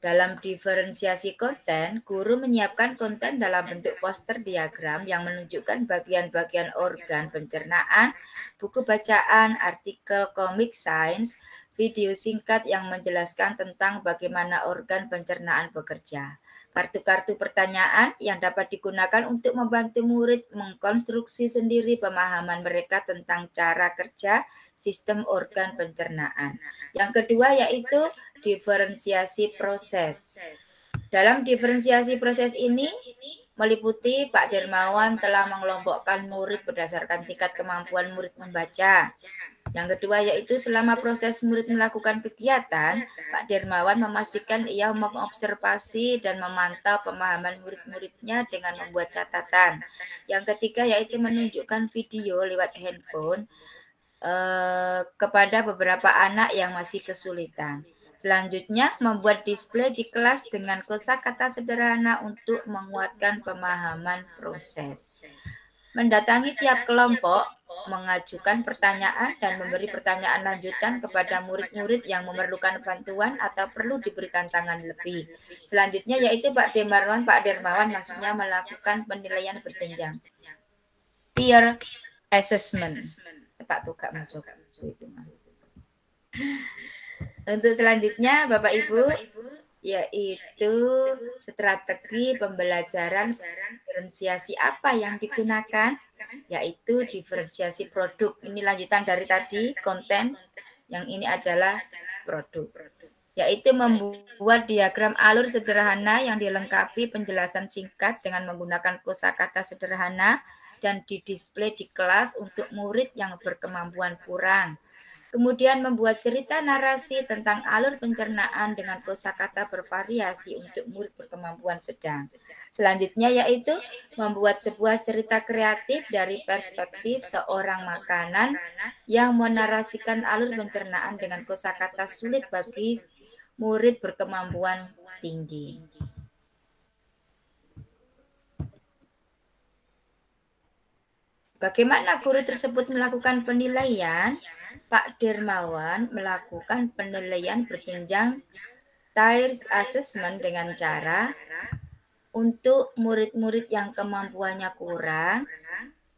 Dalam diferensiasi konten, guru menyiapkan konten dalam bentuk poster diagram yang menunjukkan bagian-bagian organ pencernaan, buku bacaan, artikel komik sains, video singkat yang menjelaskan tentang bagaimana organ pencernaan bekerja. Kartu-kartu pertanyaan yang dapat digunakan untuk membantu murid mengkonstruksi sendiri pemahaman mereka tentang cara kerja sistem organ pencernaan. Yang kedua yaitu diferensiasi proses. Dalam diferensiasi proses ini meliputi Pak Dermawan telah mengelompokkan murid berdasarkan tingkat kemampuan murid membaca. Yang kedua yaitu selama proses murid melakukan kegiatan, Pak Dermawan memastikan ia mengobservasi dan memantau pemahaman murid-muridnya dengan membuat catatan. Yang ketiga yaitu menunjukkan video lewat handphone kepada beberapa anak yang masih kesulitan. Selanjutnya, membuat display di kelas dengan kosakata sederhana untuk menguatkan pemahaman proses. Mendatangi tiap kelompok, mengajukan pertanyaan dan memberi pertanyaan lanjutan kepada murid-murid yang memerlukan bantuan atau perlu diberi tantangan lebih. Selanjutnya yaitu Pak Dermawan maksudnya melakukan penilaian berjenjang. Peer assessment. Pak Tuga masuk. Untuk selanjutnya Bapak Ibu yaitu strategi pembelajaran diferensiasi apa yang digunakan yaitu diferensiasi produk. Ini lanjutan dari tadi konten, yang ini adalah produk. Yaitu membuat diagram alur sederhana yang dilengkapi penjelasan singkat dengan menggunakan kosakata sederhana dan didisplay di kelas untuk murid yang berkemampuan kurang. Kemudian membuat cerita narasi tentang alur pencernaan dengan kosakata bervariasi untuk murid berkemampuan sedang. Selanjutnya yaitu membuat sebuah cerita kreatif dari perspektif seorang makanan yang menarasikan alur pencernaan dengan kosakata sulit bagi murid berkemampuan tinggi. Bagaimana guru tersebut melakukan penilaian? Pak Dermawan melakukan penilaian berjenjang tiers assessment dengan cara untuk murid-murid yang kemampuannya kurang,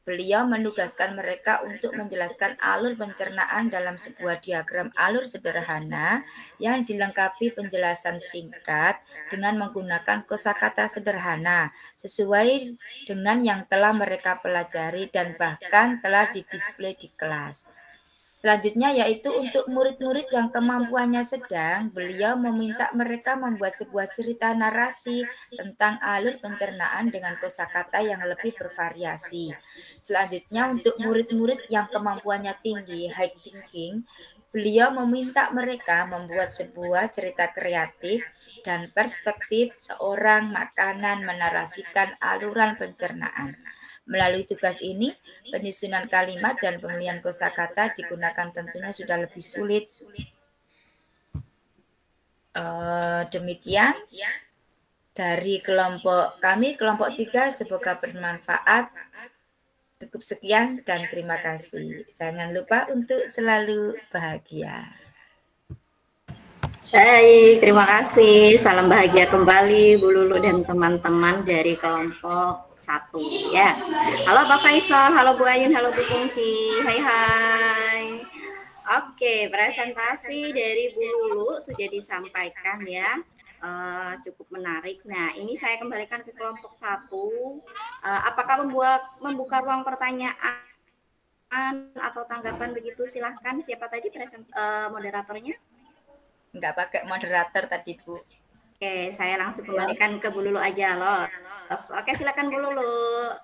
Beliau menugaskan mereka untuk menjelaskan alur pencernaan dalam sebuah diagram alur sederhana yang dilengkapi penjelasan singkat dengan menggunakan kosakata sederhana sesuai dengan yang telah mereka pelajari dan bahkan telah didisplay di kelas. Selanjutnya yaitu untuk murid-murid yang kemampuannya sedang, beliau meminta mereka membuat sebuah cerita narasi tentang alur pencernaan dengan kosakata yang lebih bervariasi. Selanjutnya untuk murid-murid yang kemampuannya tinggi, high thinking, beliau meminta mereka membuat sebuah cerita kreatif dan perspektif seorang makanan menarasikan aluran pencernaan. Melalui tugas ini, penyusunan kalimat dan pemilihan kosakata digunakan tentunya sudah lebih sulit. Demikian dari kelompok kami, kelompok 3, semoga bermanfaat. Cukup sekian dan terima kasih. Jangan lupa untuk selalu bahagia. Baik, terima kasih. Salam bahagia kembali Bu Lulu dan teman-teman dari kelompok 1 ya. Halo Pak Faisal, halo Bu Ayun, halo Bu Pungki. Hai. Oke, presentasi dari Bu Lulu sudah disampaikan ya. Cukup menarik. Nah, ini saya kembalikan ke kelompok 1. Apakah membuka ruang pertanyaan atau tanggapan begitu? Silahkan. Siapa tadi moderatornya? Nggak pakai moderator tadi, Bu. Oke, saya langsung kembalikan ke Bu Lulu aja loh. Oke, silakan Bu Lulu.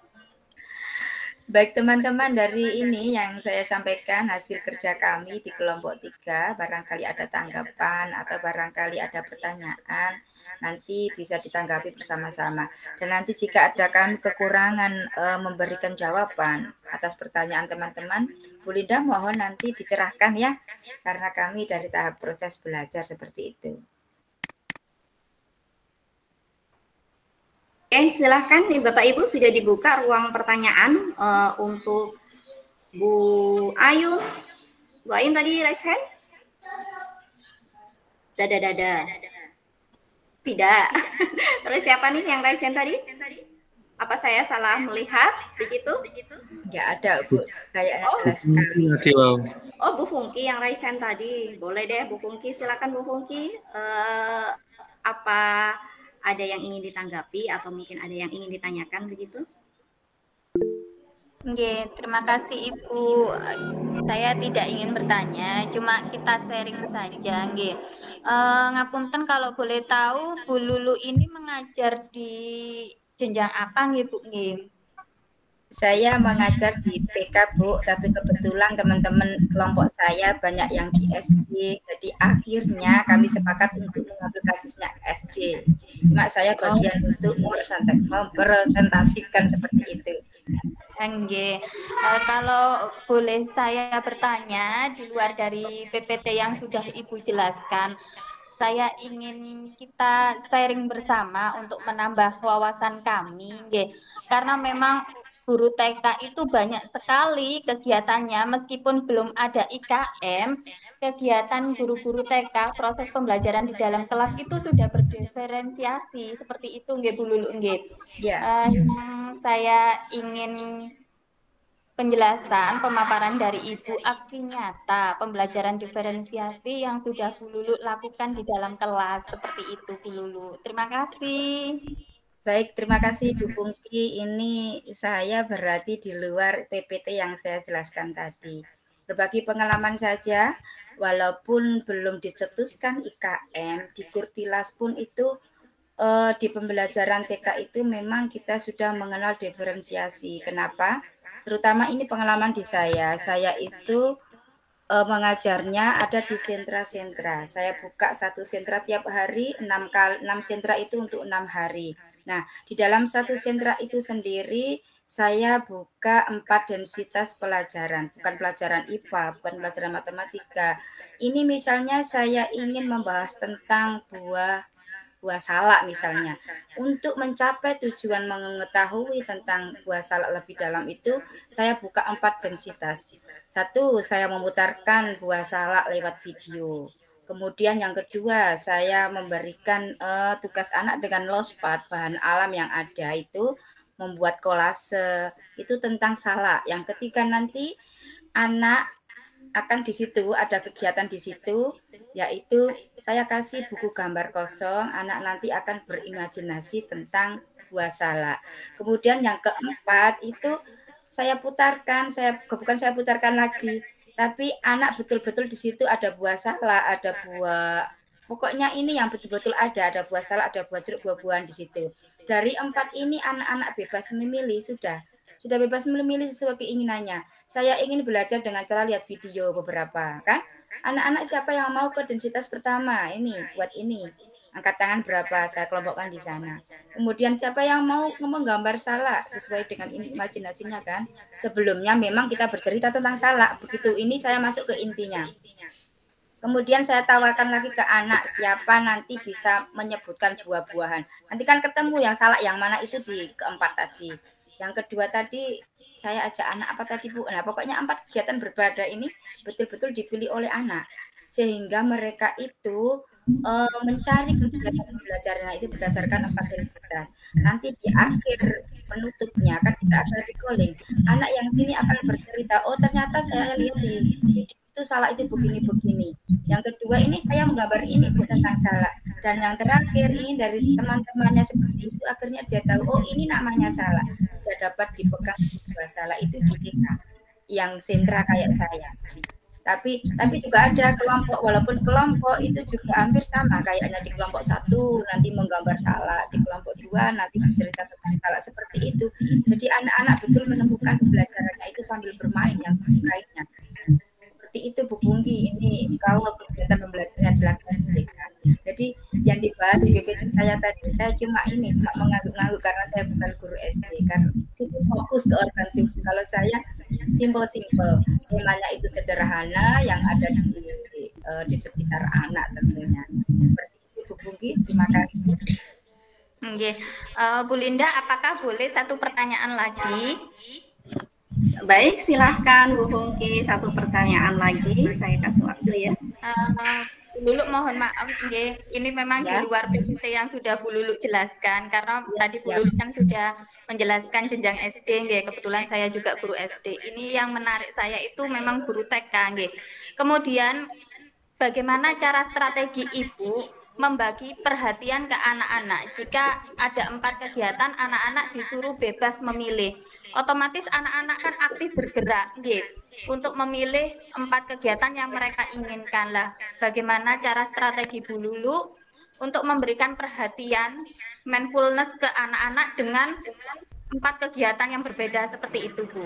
Baik teman-teman, dari ini yang saya sampaikan hasil kerja kami di kelompok 3, barangkali ada tanggapan atau barangkali ada pertanyaan, nanti bisa ditanggapi bersama-sama. Dan nanti jika ada kami kekurangan memberikan jawaban atas pertanyaan teman-teman, Bu Linda mohon nanti dicerahkan ya, karena kami dari tahap proses belajar seperti itu. Oke, silahkan nih Bapak Ibu, sudah dibuka ruang pertanyaan untuk Bu Ayun. Bu Ayun tadi raise hand? Dada. Tidak. Terus siapa nih yang raise hand tadi? Apa saya salah melihat begitu? Nggak ada, Bu. Kayaknya jelas sekali. Oh, Bu Fungki yang raise hand tadi. Boleh deh Bu Fungki, silakan Bu Fungki. Apa ada yang ingin ditanggapi atau mungkin ada yang ingin ditanyakan begitu? Oke, terima kasih Ibu. Saya tidak ingin bertanya, cuma kita sharing saja. Nggih. Ngapunten kalau boleh tahu, Bu Lulu ini mengajar di jenjang apa nggih, Bu? Nggih. Saya mengajar di TK, Bu, tapi kebetulan teman-teman kelompok saya banyak yang di SD, jadi akhirnya kami sepakat untuk mengambil kasusnya SD. Cuma saya bagian untuk mempresentasikan seperti itu. Nggih. Kalau boleh saya bertanya di luar dari PPT yang sudah Ibu jelaskan, saya ingin kita sharing bersama untuk menambah wawasan kami, nggih. Karena memang guru TK itu banyak sekali kegiatannya, meskipun belum ada IKM, kegiatan guru-guru TK, proses pembelajaran di dalam kelas itu sudah berdiferensiasi, seperti itu nggih Bu Lulu nggih. Ya. Yang saya ingin penjelasan, pemaparan dari Ibu, aksi nyata, pembelajaran diferensiasi yang sudah Bu Lulu lakukan di dalam kelas, seperti itu Bu Lulu. Terima kasih. Baik, terima kasih Bu Pungki. Ini saya berarti di luar PPT yang saya jelaskan tadi. Berbagi pengalaman saja, walaupun belum dicetuskan IKM, di Kurtilas pun itu di pembelajaran TK itu memang kita sudah mengenal diferensiasi. Kenapa? Terutama ini pengalaman di saya itu mengajarnya ada di sentra-sentra. Saya buka satu sentra tiap hari, 6 sentra itu untuk 6 hari. Nah, di dalam satu sentra itu sendiri, saya buka 4 densitas pelajaran. Bukan pelajaran IPA, bukan pelajaran matematika. Ini misalnya saya ingin membahas tentang buah salak misalnya. Untuk mencapai tujuan mengetahui tentang buah salak lebih dalam itu, saya buka 4 densitas. 1, saya memutarkan buah salak lewat video. Kemudian yang kedua, saya memberikan tugas anak dengan lospad, bahan alam yang ada itu, membuat kolase, itu tentang salak. Yang ketika nanti anak akan di situ ada kegiatan di situ, yaitu saya kasih buku gambar kosong, anak nanti akan berimajinasi tentang buah salak. Kemudian yang keempat itu saya putarkan, bukan saya putarkan lagi, tapi anak betul-betul di situ ada buah salak, ada buah, pokoknya ini yang betul-betul ada buah salak, ada buah jeruk, buah-buahan di situ. Dari 4 ini anak-anak bebas memilih, sudah bebas memilih sesuai keinginannya. Saya ingin belajar dengan cara lihat video beberapa, kan? Anak-anak siapa yang mau ke densitas pertama? Ini, buat ini. Angkat tangan berapa, saya kelompokkan di sana. Kemudian siapa yang mau menggambar salak sesuai dengan imajinasinya, kan? Sebelumnya memang kita bercerita tentang salak. Begitu ini saya masuk ke intinya. Kemudian saya tawarkan lagi ke anak siapa nanti bisa menyebutkan buah-buahan. Nanti kan ketemu yang salak yang mana itu di keempat tadi. Yang kedua tadi saya ajak anak apa tadi Bu? Nah pokoknya 4 kegiatan berbeda ini betul-betul dipilih oleh anak. Sehingga mereka itu mencari kegiatan pembelajaran itu berdasarkan 4 densitas. Nanti di akhir penutupnya kan kita akan recalling. Anak yang sini akan bercerita, oh ternyata saya lihat di itu salak itu begini-begini. Yang kedua ini saya menggambar ini tentang salak. Dan yang terakhir ini dari teman-temannya seperti itu akhirnya dia tahu oh ini namanya salak. Sudah dapat dipegang buah salak itu di TK yang sentra kayak saya. Tapi juga ada kelompok, walaupun kelompok itu juga hampir sama kayaknya di kelompok 1 nanti menggambar salak, di kelompok 2 nanti bercerita tentang salak seperti itu. Jadi anak-anak betul menemukan pembelajarannya itu sambil bermain yang disukainya. Seperti itu Bu Pungki, ini kalau kegiatan pembelajarannya dilakukan di TK. Jadi yang dibahas di PPT saya tadi, saya cuma mengangguk-angguk karena saya bukan guru SD, karena itu fokus ke organ tubuh. Kalau saya simple, temanya itu sederhana yang ada di sekitar anak tentunya. Seperti itu Bu Pungki, terima kasih. Okay. Bu Linda, apakah boleh satu pertanyaan lagi? Baik, silahkan Bu Pungki, satu pertanyaan lagi, saya kasih waktu ya. Lulu mohon maaf, ini memang di luar PPT yang sudah Bu Lulu jelaskan, karena tadi Bu Lulu kan sudah menjelaskan jenjang SD, kebetulan saya juga guru SD. Ini yang menarik saya itu memang guru TK. Kemudian bagaimana cara strategi Ibu membagi perhatian ke anak-anak? Jika ada 4 kegiatan, anak-anak disuruh bebas memilih. Otomatis anak-anak kan aktif bergerak, untuk memilih 4 kegiatan yang mereka inginkan lah. Bagaimana cara strategi Bu Lulu untuk memberikan perhatian, mindfulness ke anak-anak dengan 4 kegiatan yang berbeda seperti itu, Bu?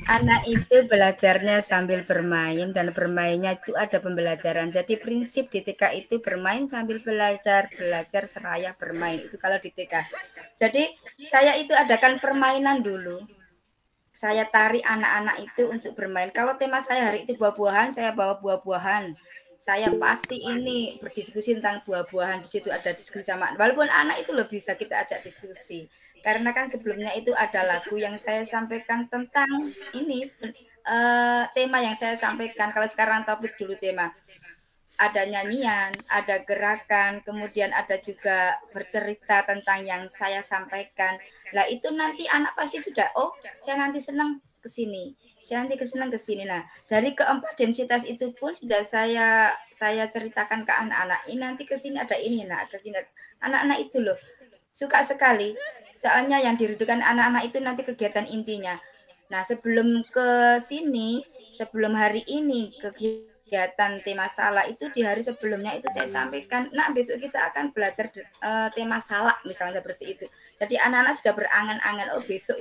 Anak itu belajarnya sambil bermain dan bermainnya itu ada pembelajaran. Jadi prinsip di TK itu bermain sambil belajar seraya bermain. Itu kalau di TK. Jadi saya itu adakan permainan dulu. Saya tarik anak-anak itu untuk bermain. Kalau tema saya hari itu buah-buahan, saya bawa buah-buahan. Saya pasti ini berdiskusi tentang buah-buahan. Di situ ada diskusi sama. Walaupun anak itu lebih bisa kita ajak diskusi. Karena kan sebelumnya itu ada lagu yang saya sampaikan tentang ini tema yang saya sampaikan. Kalau sekarang topik dulu tema. Ada nyanyian, ada gerakan, kemudian ada juga bercerita tentang yang saya sampaikan. Lah itu nanti anak pasti sudah, oh saya nanti senang ke sini. Saya nanti senang ke sini. Nah, dari keempat densitas itu pun sudah saya ceritakan ke anak-anak. Ini nanti ke sini ada ini, nah ke sini. Anak-anak itu loh suka sekali. Soalnya yang dirindukan anak-anak itu nanti kegiatan intinya. Nah, sebelum ke sini, sebelum hari ini kegiatan tema salak itu di hari sebelumnya itu saya sampaikan, nah besok kita akan belajar tema salak misalnya seperti itu. Jadi anak-anak sudah berangan-angan, oh besok.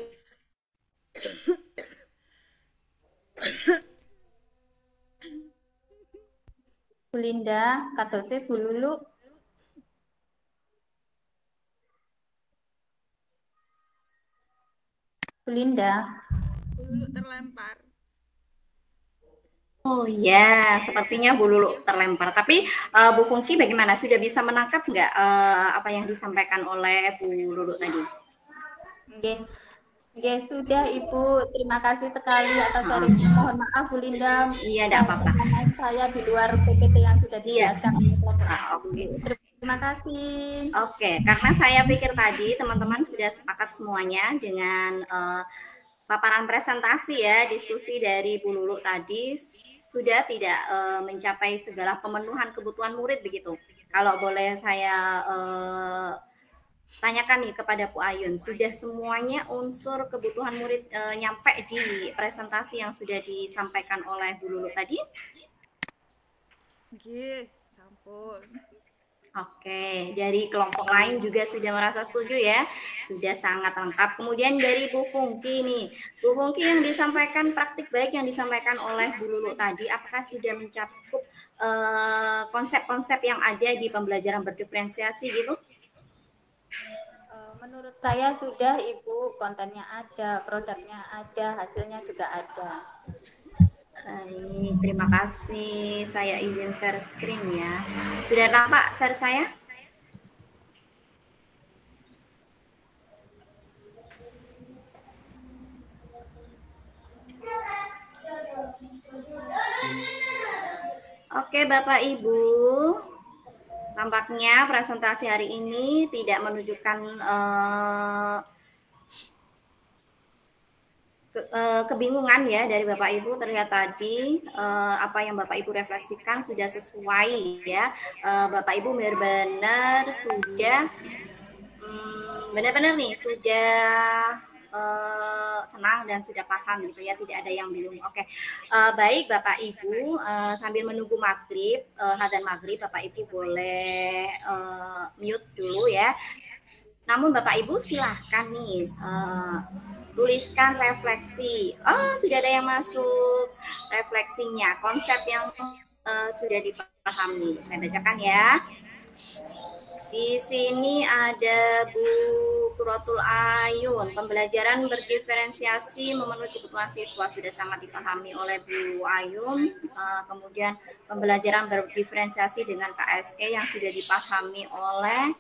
Bu Linda, katose Bu Lulu. Bu Linda. Bu Lulu terlempar. Oh ya, sepertinya Bu Lulu terlempar. Tapi Bu Pungki bagaimana? Sudah bisa menangkap nggak apa yang disampaikan oleh Bu Lulu tadi? Ya sudah Ibu, terima kasih sekali atas sharingnya. Mohon maaf Bu Linda. Iya, tidak apa-apa. Saya di luar PPT yang sudah dijelaskan. Oke. Terima kasih. Oke, karena saya pikir tadi teman-teman sudah sepakat semuanya dengan paparan presentasi ya, diskusi dari Bu Lulu tadi sudah tidak mencapai segala pemenuhan kebutuhan murid begitu. Kalau boleh saya tanyakan nih kepada Bu Ayun, sudah semuanya unsur kebutuhan murid nyampe di presentasi yang sudah disampaikan oleh Bu Lulu tadi? Nggih, sampun. Oke, dari kelompok lain juga sudah merasa setuju ya, sudah sangat lengkap. Kemudian dari Bu Fungki nih, Bu Fungki yang disampaikan praktik baik yang disampaikan oleh Bu Lulu tadi, apakah sudah mencakup konsep-konsep yang ada di pembelajaran berdiferensiasi gitu? Menurut saya sudah, Ibu, kontennya ada, produknya ada, hasilnya juga ada. Terima kasih. Saya izin share screen ya. Sudah tampak share saya? Oke, Bapak Ibu. Tampaknya presentasi hari ini tidak menunjukkan kebingungan ya dari Bapak Ibu. Terlihat tadi apa yang Bapak Ibu refleksikan sudah sesuai ya. Bapak Ibu benar-benar sudah benar-benar nih sudah senang dan sudah paham gitu ya, tidak ada yang bingung. Oke, baik Bapak Ibu, sambil menunggu maghrib, adzan maghrib, Bapak Ibu boleh mute dulu ya. Namun Bapak Ibu silahkan nih tuliskan refleksi. Oh, sudah ada yang masuk refleksinya, konsep yang sudah dipahami. Saya bacakan ya. Di sini ada Bu Quratul Ayun, pembelajaran berdiferensiasi memenuhi kebutuhan siswa sudah sangat dipahami oleh Bu Ayun. Kemudian pembelajaran berdiferensiasi dengan KSE yang sudah dipahami oleh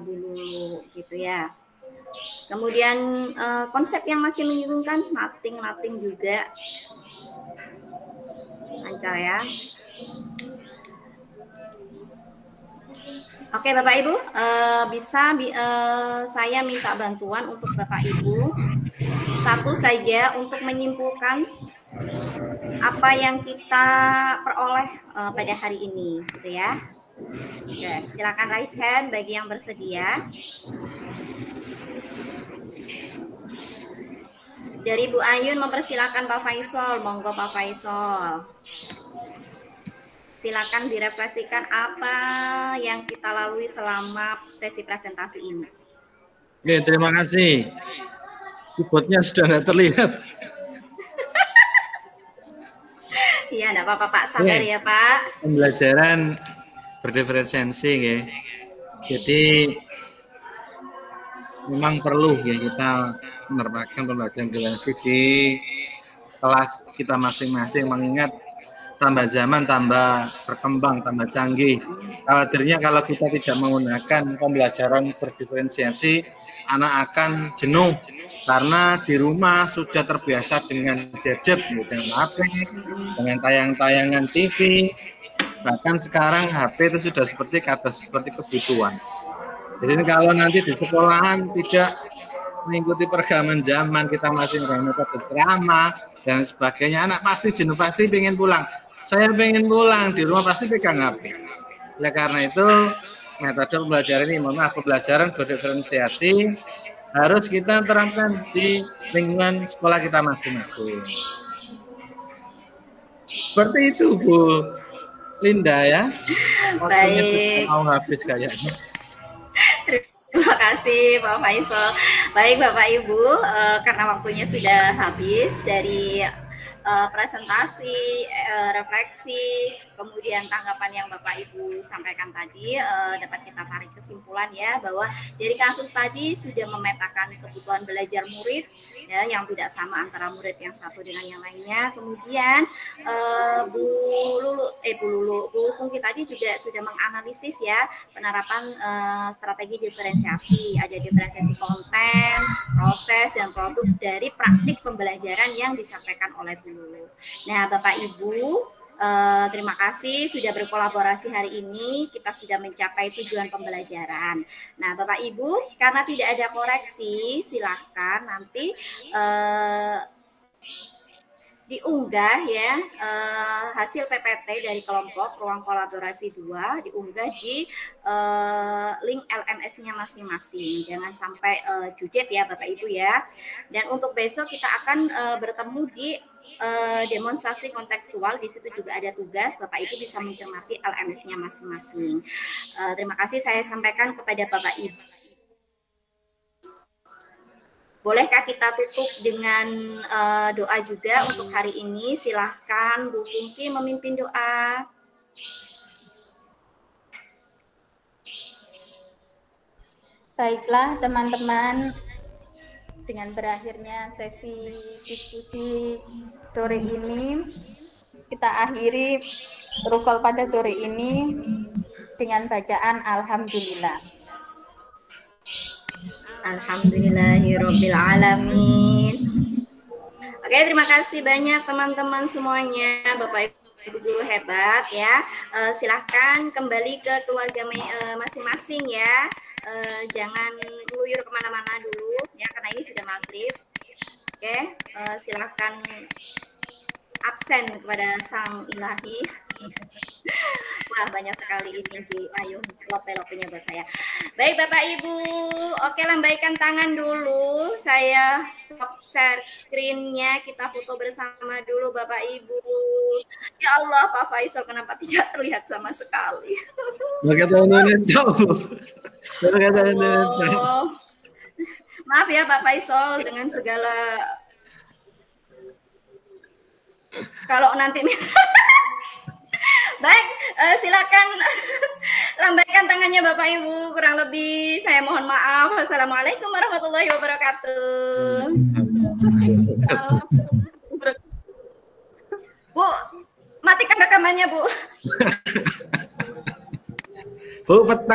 Bu Lulu gitu ya. Kemudian konsep yang masih membingungkan, nothing juga lancar ya. Oke Bapak Ibu, bisa saya minta bantuan untuk Bapak Ibu satu saja untuk menyimpulkan apa yang kita peroleh pada hari ini, gitu ya. Oke, silakan raise hand bagi yang bersedia. Dari Bu Ayun mempersilakan Pak Faisal, monggo Pak Faisal. Silakan direfleksikan apa yang kita lalui selama sesi presentasi ini. Oke, terima kasih. Keyboardnya sudah tidak terlihat. Iya, enggak apa-apa Pak, sabar ya Pak. Pembelajaran berdiferensiasi ya. Jadi memang perlu ya kita menerapkan pembelajaran diferensiasi di kelas kita masing-masing, mengingat tambah zaman, tambah berkembang, tambah canggih. Khawatirnya kalau kita tidak menggunakan pembelajaran berdiferensiasi, anak akan jenuh karena di rumah sudah terbiasa dengan gadget, dengan HP, dengan tayang-tayangan TV. Bahkan sekarang HP itu sudah seperti kata seperti kebutuhan. Jadi kalau nanti di sekolahan tidak mengikuti perkembangan zaman, kita masih metode ceramah dan sebagainya, anak pasti jenuh, pasti pengen pulang. Saya pengen pulang, di rumah pasti pegang HP. Oleh karena itu, metode pembelajaran ini, pembelajaran berdiferensiasi harus kita terapkan di lingkungan sekolah kita masing-masing. Seperti itu, Bu Linda ya. Baik. Mau habis kayaknya. Terima kasih Pak Faisal. Baik Bapak Ibu, karena waktunya sudah habis dari presentasi, refleksi, kemudian tanggapan yang Bapak Ibu sampaikan tadi, dapat kita tarik kesimpulan ya bahwa dari kasus tadi sudah memetakan kebutuhan belajar murid ya yang tidak sama antara murid yang satu dengan yang lainnya. Kemudian Bu Fungki tadi juga sudah menganalisis ya penerapan strategi diferensiasi, ada diferensiasi konten, proses dan produk dari praktik pembelajaran yang disampaikan oleh Bu Lulu. Nah, Bapak Ibu, Terima kasih sudah berkolaborasi hari ini. Kita sudah mencapai tujuan pembelajaran. Nah, Bapak Ibu, karena tidak ada koreksi, silahkan nanti diunggah ya hasil PPT dari kelompok ruang kolaborasi 2 diunggah di link LMS-nya masing-masing. Jangan sampai judet ya Bapak Ibu ya. Dan untuk besok kita akan bertemu di demonstrasi kontekstual. Di situ juga ada tugas, Bapak Ibu bisa mencermati LMS-nya masing-masing. Terima kasih saya sampaikan kepada Bapak Ibu. Bolehkah kita tutup dengan doa juga untuk hari ini? Silahkan Bu Fungki memimpin doa. Baiklah teman-teman, dengan berakhirnya sesi diskusi sore ini, kita akhiri rukol pada sore ini dengan bacaan Alhamdulillah. Alhamdulillahirrabbilalamin. Oke, terima kasih banyak teman-teman semuanya, Bapak Ibu guru hebat ya. Silahkan kembali ke keluarga masing-masing ya. Jangan ngeluyur kemana-mana dulu ya, karena ini sudah maghrib. Oke, silahkan absen kepada Sang Ilahi. Wah, banyak sekali ini di ayo lope-lopenya buat saya. Baik Bapak Ibu, oke lambaikan tangan dulu. Saya stop share screen-nya, kita foto bersama dulu Bapak Ibu. Ya Allah, Pak Faisal kenapa tidak terlihat sama sekali? Maaf ya Pak Faisal dengan segala kalau nanti baik, silakan lambaikan tangannya Bapak Ibu. Kurang lebih saya mohon maaf. Wassalamualaikum warahmatullahi wabarakatuh. Bu, matikan rekamannya Bu. Bu, petang.